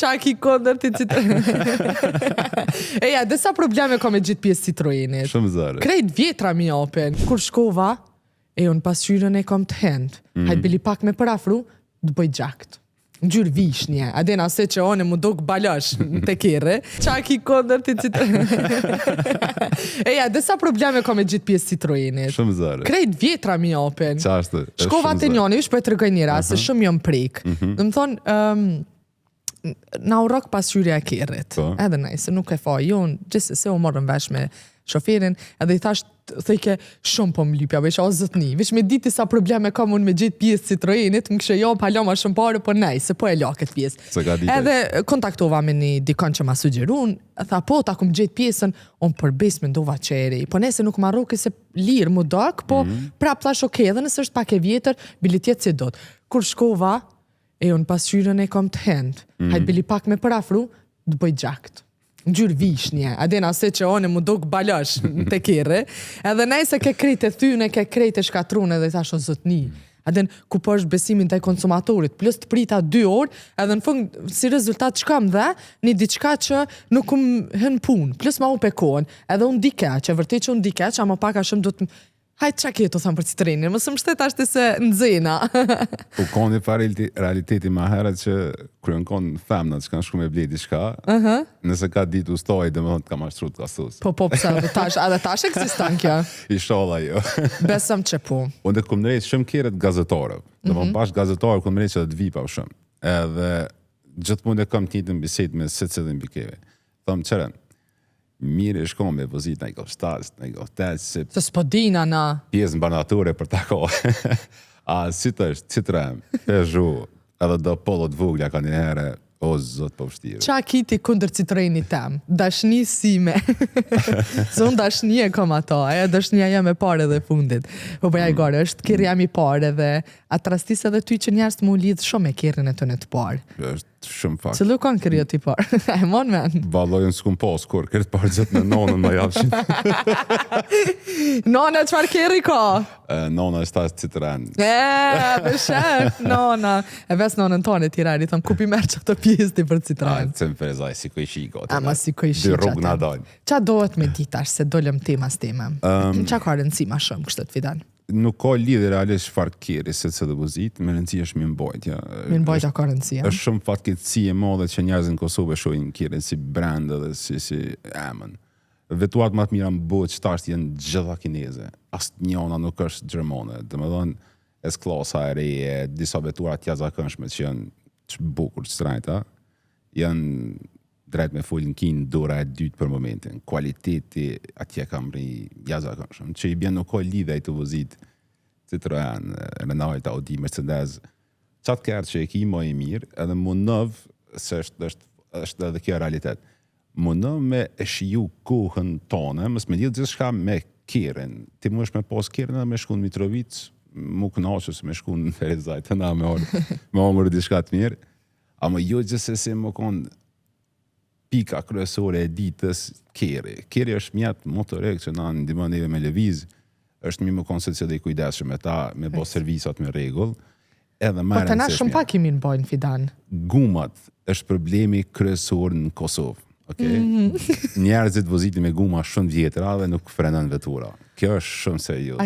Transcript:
Qa ki kondër ti Eja, dhe sa probleme ka me gjithë pjesë Citroenit. Shumë zare. Krejt vjetra mi open. Kur shkova, unë pasqyrën e kom të hend. Hajt bili pak me përafru, dë bëj gjakt. Në gjyrë vishnje. Adena se që one mu dok balash të kere. Qa ki kondër ti Eja, dhe sa probleme ka me gjithë pjesë Citroenit. Shumë zare. Krejt vjetra mi open. Qashtë. Shkova të njoni, vish për të rëgoj njëra, se shumë jom prek. Dhe më thonë, na u rok pasqyrja e kerrit. Edhe se nuk e fa, jonë, gjithse se u morën vesh me shoferin, edhe i thash, thëjke, shumë po më lypja, vesh o zëtni, vesh me diti sa probleme kam unë me gjithë pjesë Citroenit, më kështë jo, pala ma shumë pare, po nej, se po e la këtë pjesë. Edhe kontaktova me një dikon që ma sugjerun, tha po, ta kum gjithë pjesën, unë përbes me ndova qeri, po nese nuk ma roke se lirë mu dak, po prap thash oke, edhe nësë është pak e vjetër, biletjet si dot. Kur shkova, unë pasqyrën e kom të hend, hajt bili pak me përafru, dë bëj gjakt. Në gjyrë vishnje, adena se që one mu dok balash të kere, edhe nejse ke krejt e thyne, ke krejt e shkatrune, dhe i thash o zotni, aden ku po është besimin të konsumatorit, plus të prita 2 orë, edhe në fund, si rezultat që kam dhe, një diçka që nuk hën pun, plus ma u pekohen, edhe unë dikeq, e vërtet që unë dikeq, ama paka shumë do të hajtë qa keto thëmë për Citroenin, më së më shtet ashtë se në zena. U konë pa realiteti ma herët që kërën konë femnat që kanë shku me bledi shka, nëse ka ditë ustoj dhe më thonë të ka mashtru të kasus. Po, pëse, edhe tash eksistan kja. I shola jo. Besëm që po. Unë dhe këmë nërejtë shumë kjerët gazetarëv. Dhe më bashkë gazetarëv këmë nërejtë që dhe të vipa shumë. Edhe gjithë mund e kam të njëtë në biset me se cilin bikeve. Thëmë qërën, mirë e shkom me vozit në i ko 7, në i ko 8, se s'podina na pjesë në banature për ta ko. A si të është, Citroen, Peugeot, edhe do Polo të vugla ka një herë, o zot po vështirë. Qa kiti kundër Citroenit tem? Dashni sime. Se unë dashni e kom ato, dashnia jam e pare dhe fundit. Po bëja i gore, është kërë jam i pare dhe atrastis edhe ty që njerës të mu lidhë shumë e kërën e të në të parë. është shumë fakt. Cëllu kanë kërë ti parë? E mon men? Valojën s'kum pas kur, kërët parë gjithë në nonën më japshin. Nona, qëfar kërë i ka? Nona është tas Citroen. Dhe shef, nona. E ves nonën tonë e tira, i thëmë, kupi merë që të pjesë ti për Citroen. Cëmë ferezaj, si kuj shiko. Ama si kuj shiko. Dy rrugë në dojnë. Qa dohet me ditash, se dollëm tema s'tema? Qa ka rëndësi ma shumë kështë të fidan? Nuk ka lidhje realisht çfarë keri se të depozit, me rëndësi është mirëmbajtja. Mirëmbajtja ka rëndësi. Është shumë fatkeqësi e madhe që njerëzit në Kosovë shohin kirin si brand edhe si emën. Vetuat më të mira në botë qëtarës janë gjitha kineze. Asnjëna nuk është gjermane. Domethënë S-klasa e re, disa vetura të jashtëzakonshme që janë të bukur, të shtrenjta, janë drejt me full në kinë dora e dytë për momentin. Kualiteti atje kam rri jashtëzakonshëm. Që i bjen nuk ka lidhje të vozit Citroen, Renault, Audi, Mercedes. Qatë kërë që e ki më i mirë, edhe më nëvë, se është edhe kjo realitet, më nëvë me e shiju kohën tonë, mësë me lidhë gjithë shka me kërën. Ti më është me pas kërën edhe me shku në Mitrovic, më kënaqës me shku në Ferezaj, të na me omërë di shka të mirë, a më jo gjithsesi më konë pika kryesore e ditës keri. Keri është mjetë motorek që na ndihmon neve me lëviz, është mi më konë se dhe i kujdeshëm me ta, me bo servisat me regull, edhe po të na shumë pak i mirë bojnë fidan. Gumat është problemi kryesor në Kosovë. Okay? Njerëzit vozitin me guma shumë vjetra dhe nuk frenon vetura. Kjo është shumë seriozë.